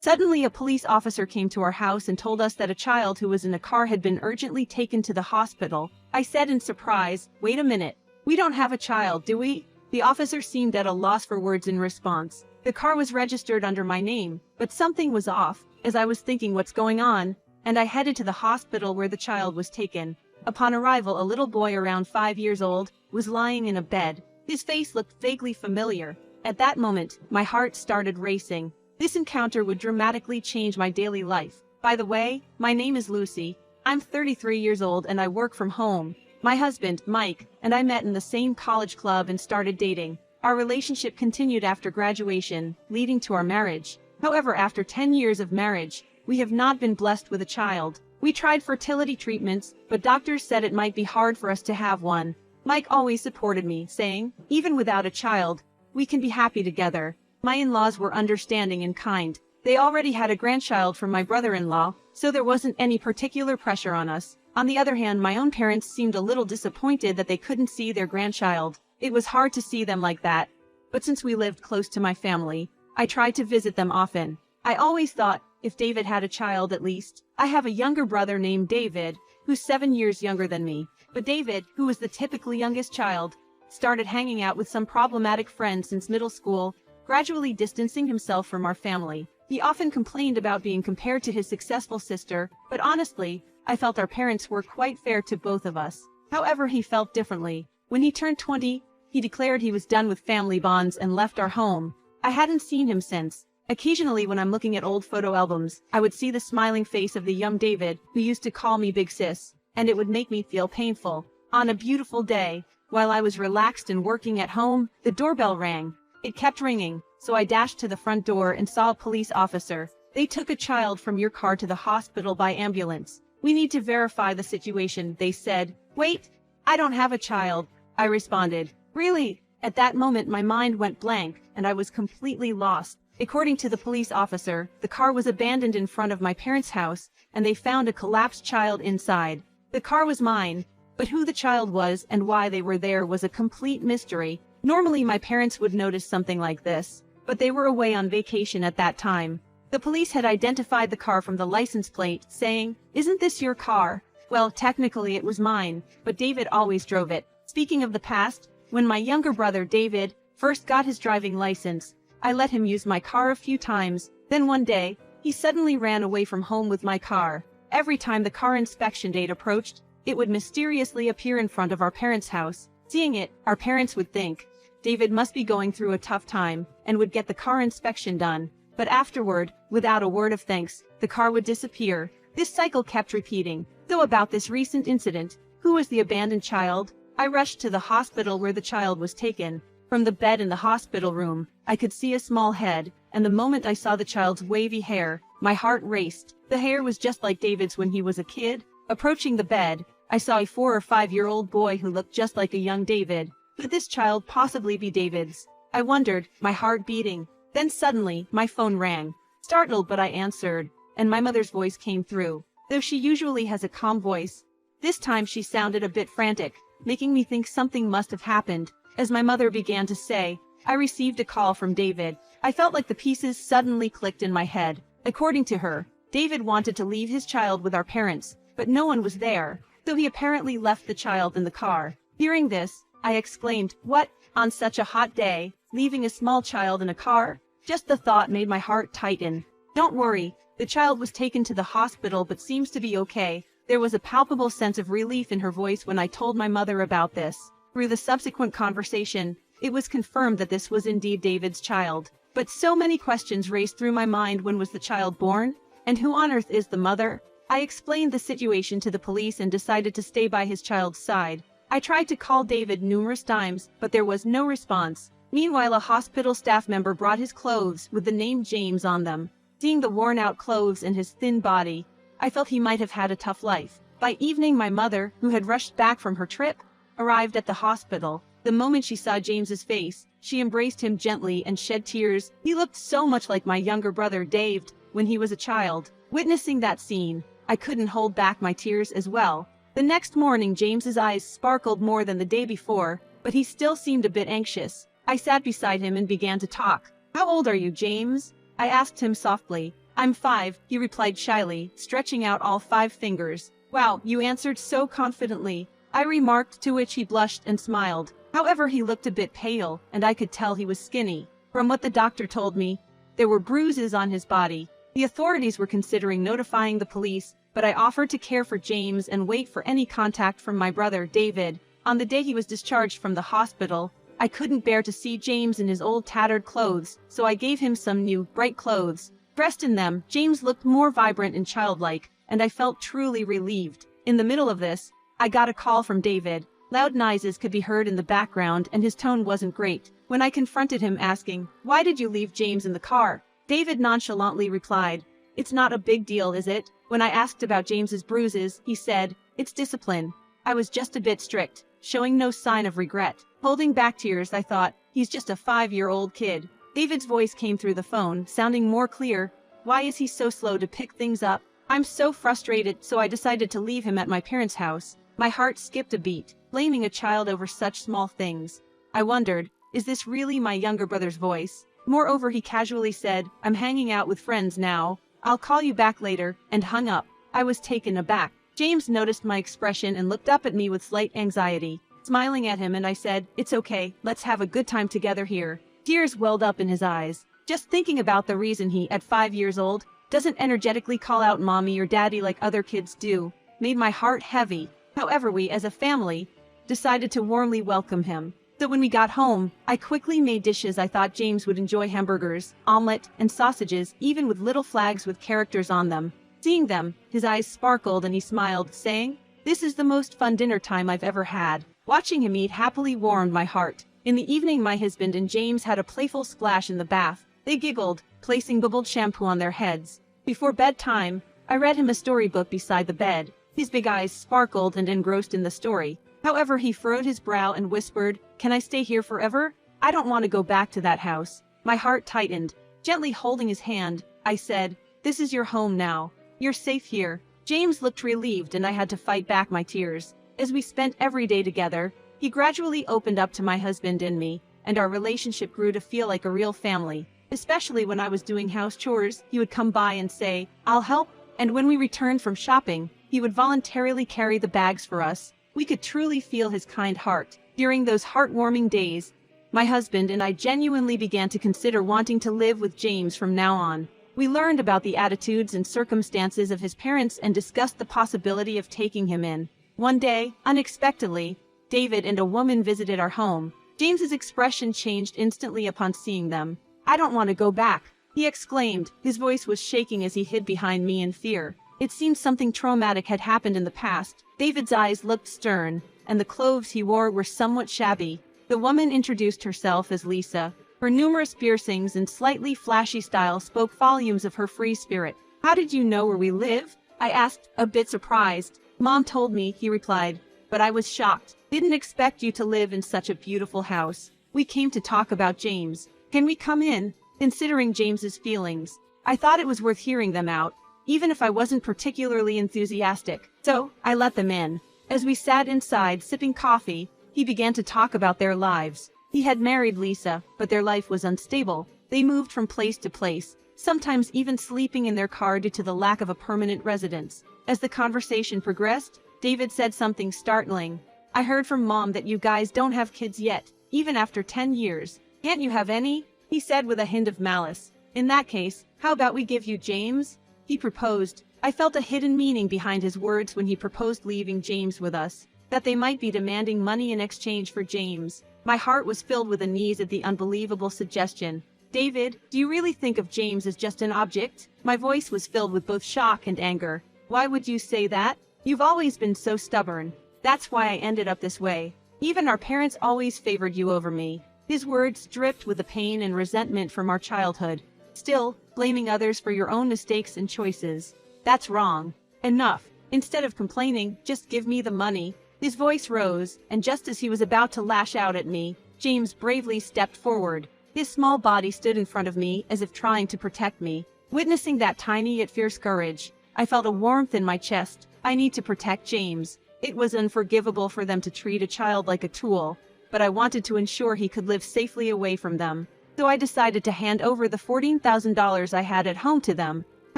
Suddenly, a police officer came to our house and told us that a child who was in a car had been urgently taken to the hospital. I said in surprise, "Wait a minute. We don't have a child, do we?" The officer seemed at a loss for words in response. The car was registered under my name, but something was off, as I was thinking what's going on, and I headed to the hospital where the child was taken. Upon arrival, a little boy around 5 years old was lying in a bed. His face looked vaguely familiar. At that moment, my heart started racing. This encounter would dramatically change my daily life. By the way, my name is Lucy. I'm 33 years old and I work from home. My husband, Mike, and I met in the same college club and started dating. Our relationship continued after graduation, leading to our marriage. However, after 10 years of marriage, we have not been blessed with a child. We tried fertility treatments, but doctors said it might be hard for us to have one. Mike always supported me, saying, "Even without a child, we can be happy together." My in-laws were understanding and kind. They already had a grandchild from my brother-in-law, so there wasn't any particular pressure on us. On the other hand, my own parents seemed a little disappointed that they couldn't see their grandchild. It was hard to see them like that. But since we lived close to my family, I tried to visit them often. I always thought, if David had a child at least. I have a younger brother named David, who's 7 years younger than me. But David, who was the typically youngest child, started hanging out with some problematic friends since middle school, gradually distancing himself from our family. He often complained about being compared to his successful sister, but honestly, I felt our parents were quite fair to both of us. However, he felt differently. When he turned 20, he declared he was done with family bonds and left our home. I hadn't seen him since. Occasionally when I'm looking at old photo albums, I would see the smiling face of the young David, who used to call me Big Sis, and it would make me feel painful. On a beautiful day, while I was relaxed and working at home, the doorbell rang. It kept ringing, so I dashed to the front door and saw a police officer. "They took a child from your car to the hospital by ambulance. We need to verify the situation," they said. "Wait, I don't have a child," I responded. "Really?" At that moment my mind went blank, and I was completely lost. According to the police officer, the car was abandoned in front of my parents' house, and they found a collapsed child inside. The car was mine, but who the child was and why they were there was a complete mystery. Normally my parents would notice something like this, but they were away on vacation at that time. The police had identified the car from the license plate, saying, "Isn't this your car?" Well, technically it was mine, but David always drove it. Speaking of the past, when my younger brother David first got his driving license, I let him use my car a few times. Then one day, he suddenly ran away from home with my car. Every time the car inspection date approached, it would mysteriously appear in front of our parents' house. Seeing it, our parents would think, David must be going through a tough time, and would get the car inspection done. But afterward, without a word of thanks, the car would disappear. This cycle kept repeating. So about this recent incident, who was the abandoned child? I rushed to the hospital where the child was taken. From the bed in the hospital room, I could see a small head, and the moment I saw the child's wavy hair, my heart raced. The hair was just like David's when he was a kid. Approaching the bed, I saw a 4 or 5-year-old boy who looked just like a young David. Could this child possibly be David's? I wondered, my heart beating. Then suddenly, my phone rang. Startled, but I answered, and my mother's voice came through. Though she usually has a calm voice, this time she sounded a bit frantic, making me think something must have happened. As my mother began to say, "I received a call from David," I felt like the pieces suddenly clicked in my head. According to her, David wanted to leave his child with our parents, but no one was there, so he apparently left the child in the car. Hearing this, I exclaimed, "What? On such a hot day, leaving a small child in a car?" Just the thought made my heart tighten. "Don't worry, the child was taken to the hospital but seems to be okay." There was a palpable sense of relief in her voice when I told my mother about this. Through the subsequent conversation, it was confirmed that this was indeed David's child. But so many questions raced through my mind. When was the child born? And who on earth is the mother? I explained the situation to the police and decided to stay by his child's side. I tried to call David numerous times, but there was no response. Meanwhile, a hospital staff member brought his clothes with the name James on them. Seeing the worn-out clothes and his thin body, I felt he might have had a tough life. By evening, my mother, who had rushed back from her trip, arrived at the hospital. The moment she saw James's face, she embraced him gently and shed tears. He looked so much like my younger brother Dave when he was a child. Witnessing that scene, I couldn't hold back my tears as well. The next morning, James's eyes sparkled more than the day before, but he still seemed a bit anxious. I sat beside him and began to talk. "How old are you, James?" I asked him softly. I'm 5, he replied shyly, stretching out all 5 fingers. Wow, you answered so confidently, I remarked, to which he blushed and smiled. However, he looked a bit pale, and I could tell he was skinny. From what the doctor told me, there were bruises on his body. The authorities were considering notifying the police, but I offered to care for James and wait for any contact from my brother, David. On the day he was discharged from the hospital, I couldn't bear to see James in his old tattered clothes, so I gave him some new, bright clothes. Dressed in them, James looked more vibrant and childlike, and I felt truly relieved. In the middle of this, I got a call from David. Loud noises could be heard in the background, and his tone wasn't great. When I confronted him asking, "Why did you leave James in the car?" David nonchalantly replied, "It's not a big deal, is it?" When I asked about James's bruises, he said, "It's discipline. I was just a bit strict," showing no sign of regret. Holding back tears, I thought, he's just a 5-year-old kid. David's voice came through the phone, sounding more clear. Why is he so slow to pick things up? I'm so frustrated, so I decided to leave him at my parents' house. My heart skipped a beat, blaming a child over such small things. I wondered, is this really my younger brother's voice? Moreover, he casually said, "I'm hanging out with friends now. I'll call you back later," and hung up. I was taken aback. James noticed my expression and looked up at me with slight anxiety. Smiling at him, and I said, "It's okay, let's have a good time together here." Tears welled up in his eyes. Just thinking about the reason he, at 5 years old, doesn't energetically call out mommy or daddy like other kids do, made my heart heavy. However, we, as a family, decided to warmly welcome him. So when we got home, I quickly made dishes I thought James would enjoy: hamburgers, omelet, and sausages, even with little flags with characters on them. Seeing them, his eyes sparkled and he smiled, saying, "This is the most fun dinner time I've ever had." Watching him eat happily warmed my heart. In the evening, my husband and James had a playful splash in the bath. They giggled, placing bubbled shampoo on their heads. Before bedtime, I read him a storybook beside the bed. His big eyes sparkled and engrossed in the story. However, he furrowed his brow and whispered, "Can I stay here forever? I don't want to go back to that house." My heart tightened. Gently holding his hand, I said, "This is your home now. You're safe here." James looked relieved, and I had to fight back my tears. As we spent every day together, he gradually opened up to my husband and me, and our relationship grew to feel like a real family. Especially when I was doing house chores, he would come by and say, "I'll help," and when we returned from shopping, he would voluntarily carry the bags for us. We could truly feel his kind heart. During those heartwarming days, my husband and I genuinely began to consider wanting to live with James from now on. We learned about the attitudes and circumstances of his parents and discussed the possibility of taking him in. One day, unexpectedly, David and a woman visited our home. James's expression changed instantly upon seeing them. "I don't want to go back," he exclaimed. His voice was shaking as he hid behind me in fear. It seemed something traumatic had happened in the past. David's eyes looked stern, and the clothes he wore were somewhat shabby. The woman introduced herself as Lisa. Her numerous piercings and slightly flashy style spoke volumes of her free spirit. "How did you know where we live?" I asked, a bit surprised. "Mom told me," he replied, "but I was shocked. Didn't expect you to live in such a beautiful house." We came to talk about James. "Can we come in?" Considering James's feelings, I thought it was worth hearing them out, even if I wasn't particularly enthusiastic. So, I let them in. As we sat inside sipping coffee, he began to talk about their lives. He had married Lisa, but their life was unstable. They moved from place to place, sometimes even sleeping in their car due to the lack of a permanent residence. As the conversation progressed, David said something startling. "I heard from Mom that you guys don't have kids yet, even after 10 years. Can't you have any?" he said with a hint of malice. "In that case, how about we give you James?" he proposed. I felt a hidden meaning behind his words when he proposed leaving James with us, that they might be demanding money in exchange for James. My heart was filled with unease at the unbelievable suggestion. "David, do you really think of James as just an object?" My voice was filled with both shock and anger. "Why would you say that? You've always been so stubborn. That's why I ended up this way. Even our parents always favored you over me." His words dripped with the pain and resentment from our childhood. "Still, blaming others for your own mistakes and choices. That's wrong. Enough. Instead of complaining, just give me the money." His voice rose, and just as he was about to lash out at me, James bravely stepped forward. His small body stood in front of me as if trying to protect me. Witnessing that tiny yet fierce courage, I felt a warmth in my chest. I need to protect James. It was unforgivable for them to treat a child like a tool, but I wanted to ensure he could live safely away from them. So I decided to hand over the $14,000 I had at home to them.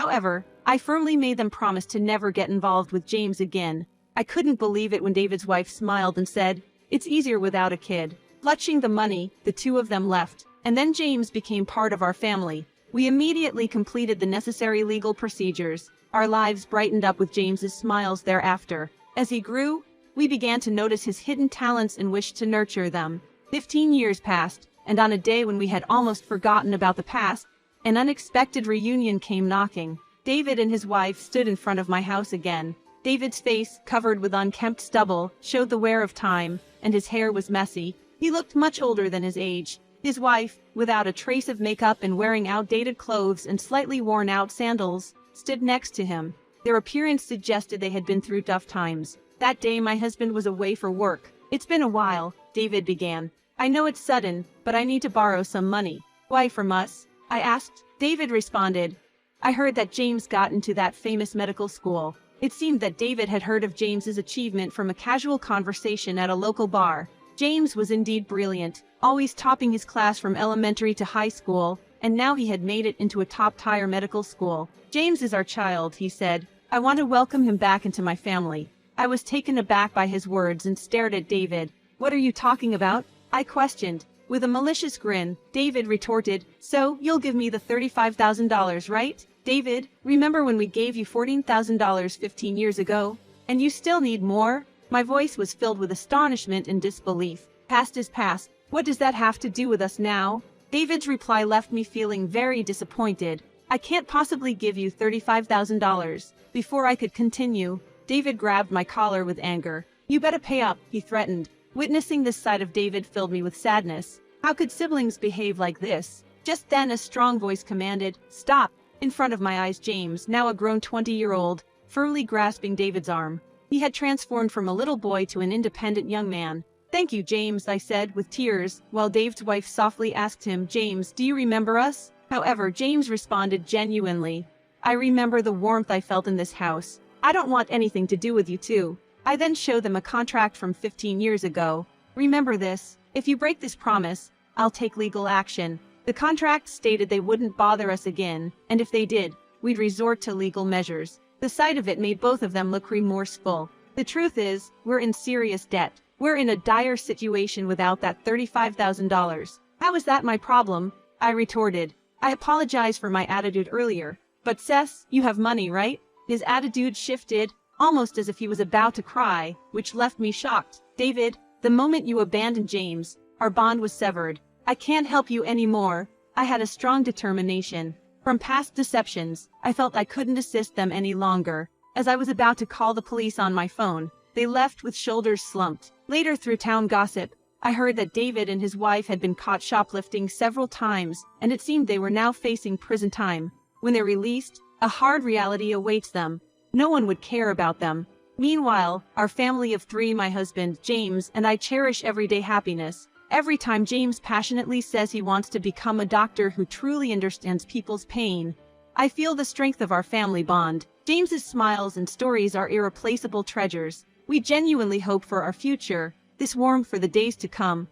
However, I firmly made them promise to never get involved with James again. I couldn't believe it when David's wife smiled and said, "It's easier without a kid." Clutching the money, the two of them left, and then James became part of our family. We immediately completed the necessary legal procedures. Our lives brightened up with James's smiles thereafter. As he grew, we began to notice his hidden talents and wished to nurture them. 15 years passed, and on a day when we had almost forgotten about the past, an unexpected reunion came knocking. David and his wife stood in front of my house again. David's face, covered with unkempt stubble, showed the wear of time, and his hair was messy. He looked much older than his age. His wife, without a trace of makeup and wearing outdated clothes and slightly worn-out sandals, stood next to him. Their appearance suggested they had been through tough times. That day my husband was away for work. "It's been a while," David began. "I know it's sudden, but I need to borrow some money." "Why from us?" I asked. David responded, "I heard that James got into that famous medical school." It seemed that David had heard of James's achievement from a casual conversation at a local bar. James was indeed brilliant, always topping his class from elementary to high school, and now he had made it into a top-tier medical school. "James is our child," he said. "I want to welcome him back into my family." I was taken aback by his words and stared at David. "What are you talking about?" I questioned. With a malicious grin, David retorted, "So, you'll give me the $35,000, right? David, remember when we gave you $14,000 15 years ago? And you still need more?" My voice was filled with astonishment and disbelief. "Past is past. What does that have to do with us now?" David's reply left me feeling very disappointed. "I can't possibly give you $35,000. Before I could continue, David grabbed my collar with anger. "You better pay up," he threatened. Witnessing this side of David filled me with sadness. How could siblings behave like this? Just then a strong voice commanded, "Stop!" In front of my eyes James, now a grown 20-year-old, firmly grasping David's arm. He had transformed from a little boy to an independent young man. "Thank you, James," I said, with tears, while David's wife softly asked him, "James, do you remember us?" However, James responded genuinely, "I remember the warmth I felt in this house. I don't want anything to do with you two." I then showed them a contract from 15 years ago. "Remember this. If you break this promise, I'll take legal action." The contract stated they wouldn't bother us again, and if they did, we'd resort to legal measures. The sight of it made both of them look remorseful. The truth is, we're in serious debt. We're in a dire situation without that $35,000. "How is that my problem?" I retorted. I apologize for my attitude earlier. "But Seth, you have money, right?" His attitude shifted, almost as if he was about to cry, which left me shocked. "David, the moment you abandoned James, our bond was severed. I can't help you anymore." I had a strong determination. From past deceptions, I felt I couldn't assist them any longer. As I was about to call the police on my phone, they left with shoulders slumped. Later, through town gossip, I heard that David and his wife had been caught shoplifting several times, and it seemed they were now facing prison time. When they're released, a hard reality awaits them. No one would care about them. Meanwhile, our family of three, my husband, James, and I cherish everyday happiness. Every time James passionately says he wants to become a doctor who truly understands people's pain, I feel the strength of our family bond. James's smiles and stories are irreplaceable treasures. We genuinely hope for our future, this warmth for the days to come.